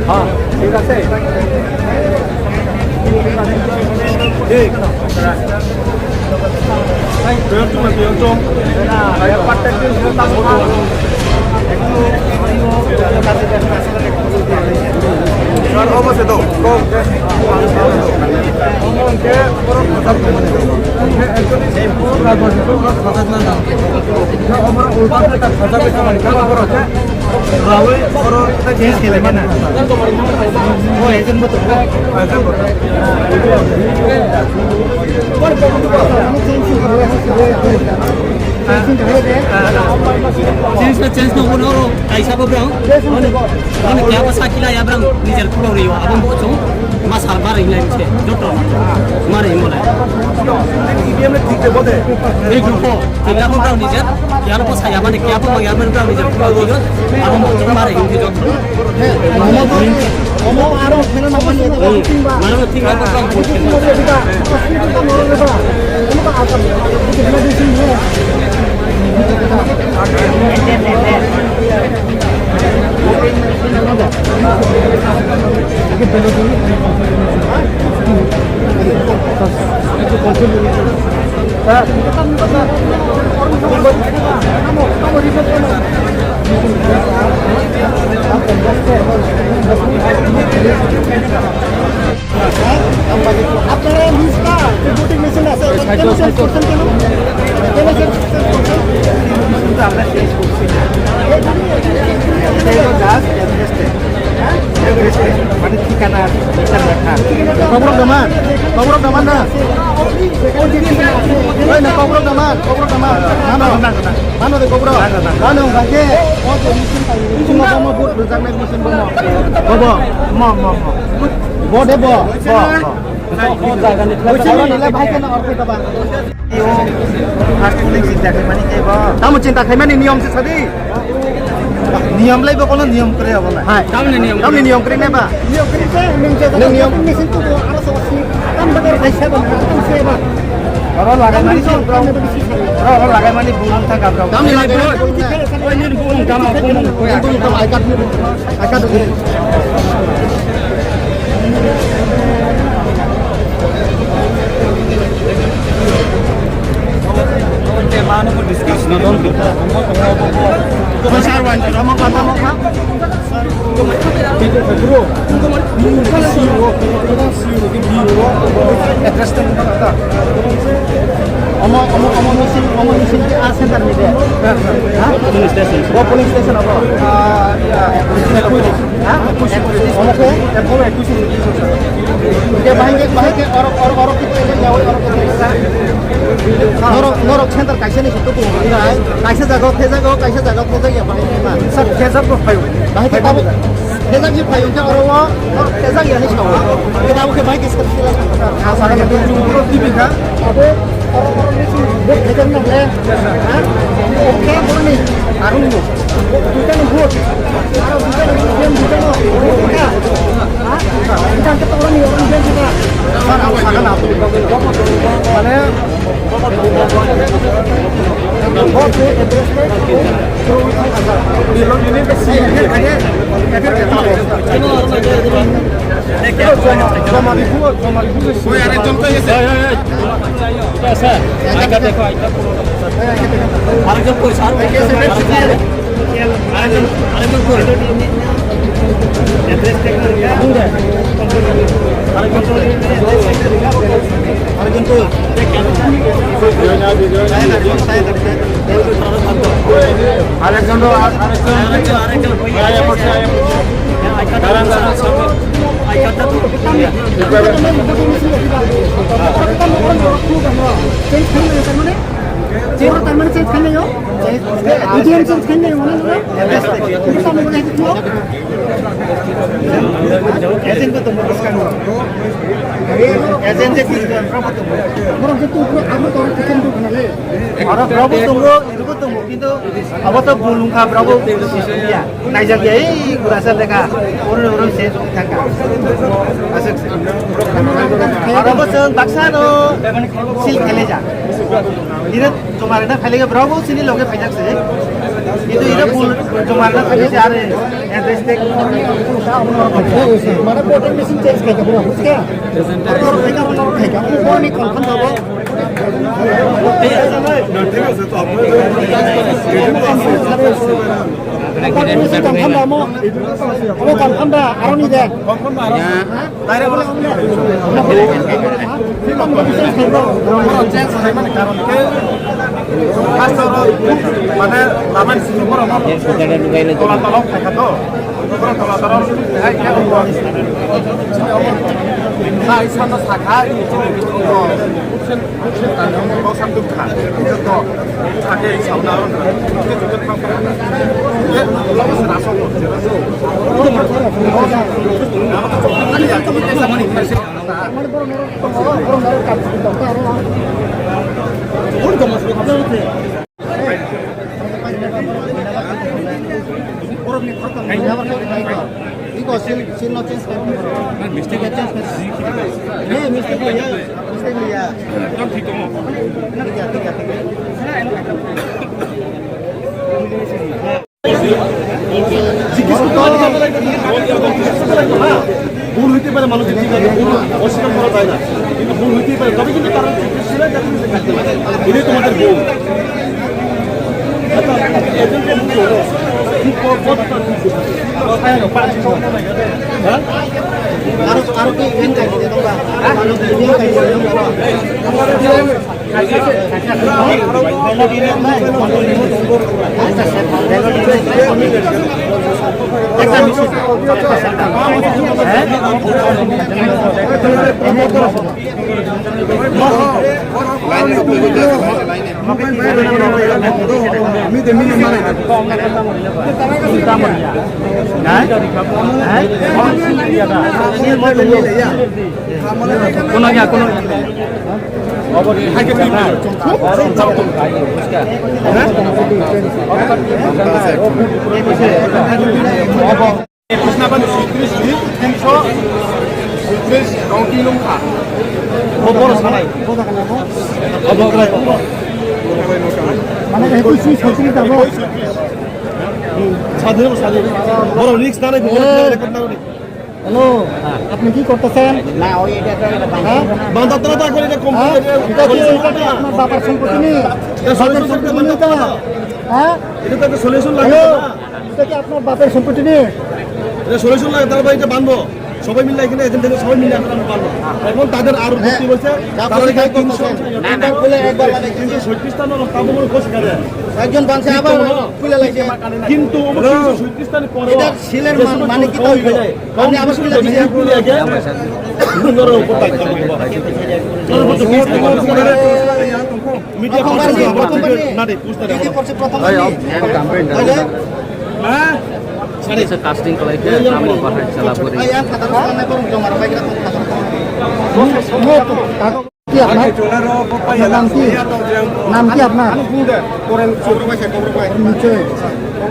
হ্যাঁ ঠিক আছে ঠিক বেয়ং না ব্যাপারটা একটু অবশ্যই তো चेंज केलं का ना हो याच्यात मत चेंज न होनो आइसाबो ब्रां माने क्या बसा खिला या ब्रां निजेर फ्लोरियो आबो बोचो मासाल बारै लाइन छे जटो मारै मोला ईवीएम ठीक है बोदे एक ग्रुपो तिला ब्रां निजेर यानो बसा या माने क्या बो या ब्रां निजेर फ्लोरियो आबो बोचो मारै हिंदी जटो मोमो आरो खेना नमन मारो ठीक है ब्रां बोचो আপনারা মিসটা রিপোর্টিং মেশিন আছে কেন সেট করছেন কেন আমরা শেষ করছি না মানে ঠিকানা কবর দামান না কবর দামান মানো দে কবর মানো গাকে cuma mau buat bersama mesin bomo bobo bode bo kamu cinta kayak niom sih tadi niom lagi pokoknya niom keren apa lah kamu niom keren apa niom mesin tuh ada solusi kan bener saya bang kalau lagai mani sih kalau lagai mani burung tak kau kamu lagai ini burung kamu kamu akad mana pun diskusi nonton kita besar wan kamu kata mau apa itu bro address tempat apa omong mesin ke A center ni dia police station apa dia bahaya orang kita ini jauh orang norok center kaisa ni situ pun enggak kaisa jago ya bahaya mah sab kaisa pun payu bahaya kita kaisa ni payu je orang kaisa ya ni sawa kita bukan bahaya kita asal kita jumpa TV kan apa orang-orang ni buat kerja ni boleh okey boleh ni arung ni kita ni buat kita ni game kita ni kita kita orang ni orang game kita akan apa mana बहुत address पे through ये लोग unit पे सी है हमारी कोई arrangement तो ये सर आगे देखो आरेंजमेंट कोई साथ आरेंजमेंट कोई एड्रेस टेक्नोलॉजी है आरेंजमेंट कोई Cero también se escala yo. Ujian se escala yo mana dulu. Itu sama boleh itu. Ejen ko tuh memutuskan. Ejen je kisah berapa tuh? Orang itu aku tahu kirim tuh kenal. Orang berapa tunggu itu ko tunggu itu. Apa tuh bulung kah berapa? Ya. Naik lagi kurasa mereka. Orang saya tangkap. Asik. Orang bosan baksa no. Sil खेले जा इधर तुम्हारे ना खेलेगा Bravo सिनी लोगे final से इधर फुल तुम्हारे ना खेले जा रहे एड्रेस पे हमारा पोर्टल मिशन चेंज करके पूरा हो गया और फेंका वो नहीं कंफर्म हो कंफर्म हो वो कंफर्म दा आरो नहीं दे कंफर्म आरो दायरे बोले মানে লামান সিংহর আমার তোলা তোলা থাকে তো তোলা তোলা নাই সামনে শাখা সামনে খা তো থাকে সামনে 이거 실로 체스 미스테이크 체스 네 미스테이크야 미스테이크야 좀 뒤도 뭐 ভুল হইতে পারে মানুষের ঠিক আছে ভুল অস্বীকার করা যায় না কিন্তু ভুল হইতেই পারে তবে কিন্তু তারা এটাই তোমাদের ভুল আরো কি ইন কাইছে তোমরা আরো কি ইন কাইছে মানে একটু সুই সচরি যাবো সাধে সাধে বড় রিস্ক না নাই হ্যালো আপনি কি করতেছেন না ওই এটা বান্দাতটা করে এটা কমপ্লিট এটা কি আপনার বাবার সম্পত্তি নেই এটা সলিউশন করতে মানে তো হ্যাঁ এটা তো একটা সলিউশন লাগে এটা কি আপনার বাবার সম্পত্তি নেই এটা সলিউশন লাগে তারপর এটা বাঁধবো সবাই মিলে এখানে এজেন্ট থেকে সবাই মিলে আমরা পারবো এখন তাদের আরো যুক্তি বলছে তারা কি করতেছেন না খুলে একবার মানে কিন্তু 36 টা না তাবো মনে কোশ করে একজন বানছে আবার খুলে লাগছে কিন্তু 36 টা পরে এটা সিলের মানে কি হইবে মানে আবার খুলে দিছে খুলে আগে সুন্দর উপর থাকতে হবে মিডিয়া না রে পুষ্টা দিদি করছে প্রথম হ্যাঁ Sa casting ko like namin bahar sa labori. কি আপনার নাম কি নাম কি আপনার নিচে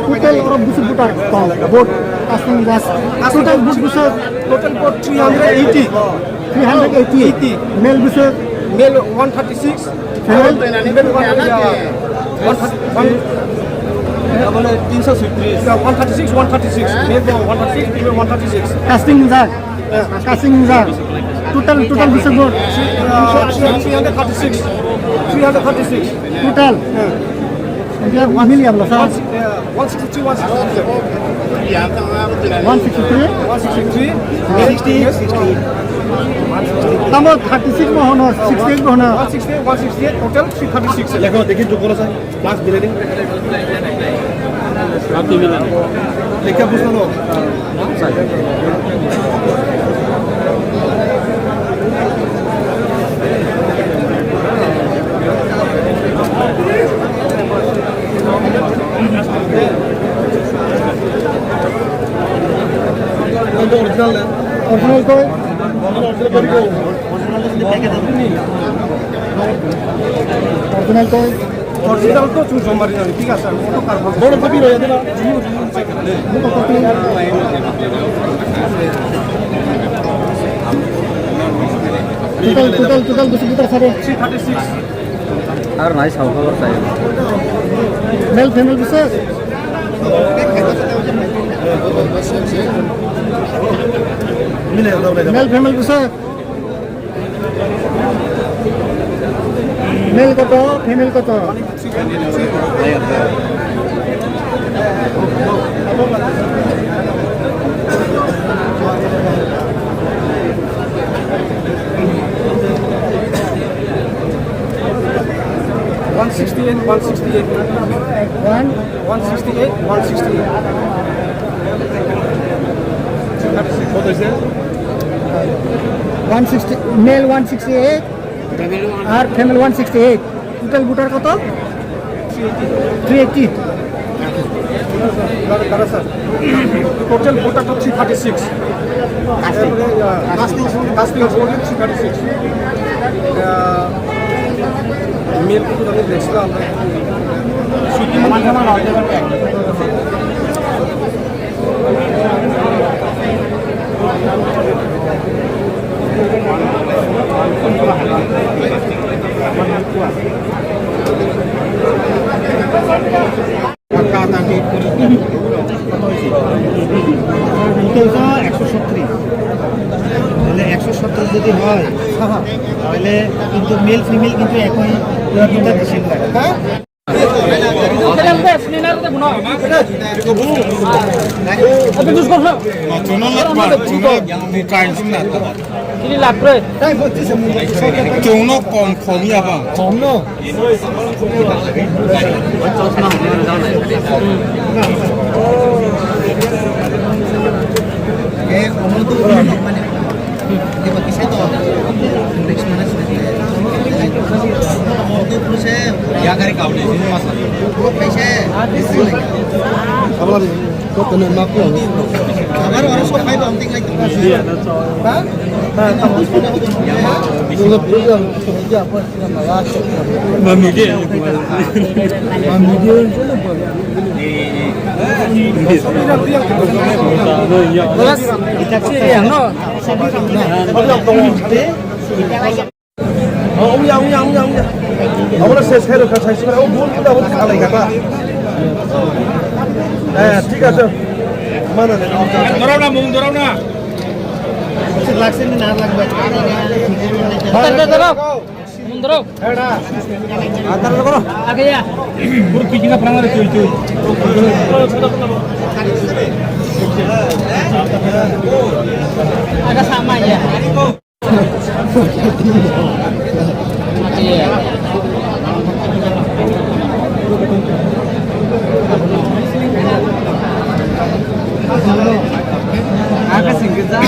টোটাল ওর বুঝে বুটার বোট কাস্টিং গ্যাস টোটাল বুঝ বুঝে টোটাল বোট 380 মেল বুঝে mail 136 female 136 casting jar total bisa board 336 total dia 1 million lah 163 number 36 mo hono 68 mo hono 168 total 336 লেখো দেখি যোগ করো স্যার ক্লাস বিল্ডিং আপনি মিলান লেখা বুঝলো স্যার অরিজিনাল কই অরিজিনাল কই অরিজিনাল তো চুন সোমবারই জানি ঠিক আছে বড় কপি রয়ে যাবে টোটাল 200 লিটার সারে 336 আর নাই সব খবর চাই মেল ফিমেল বিশেষ মিলে দাও মেল ফিমেল বিশেষ মেল কত ফিমেল কত ওয়ান 160 মেল 168 আর ফিমেল 168 টোটাল বুটার কত 380 টোটাল ভোটার তো 336 কাস্টিং 336 মেল কিন্তু আমি দেখছিলাম তাহলে 170 যদি হয় তাহলে কিন্তু মেল ফিমেল কিন্তু একই দুটা বেশি হয় আমরা শেষ খাই রক্ষা চাইছি ও ভুল কিন্তু আমাদের খালাই খাতা হ্যাঁ ঠিক আছে মানে ধরাও না মুখ ধরাও না লাগছে না লাগবে ধরো আগে যা পুরো পিছিয়ে প্রাঙ্গণে চলছে agak sama aja. Iya. Agak singkat dah.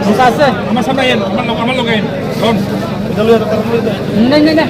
Bisa sih. আমার সামনে আইন আমার লোক আইন কোন Nah.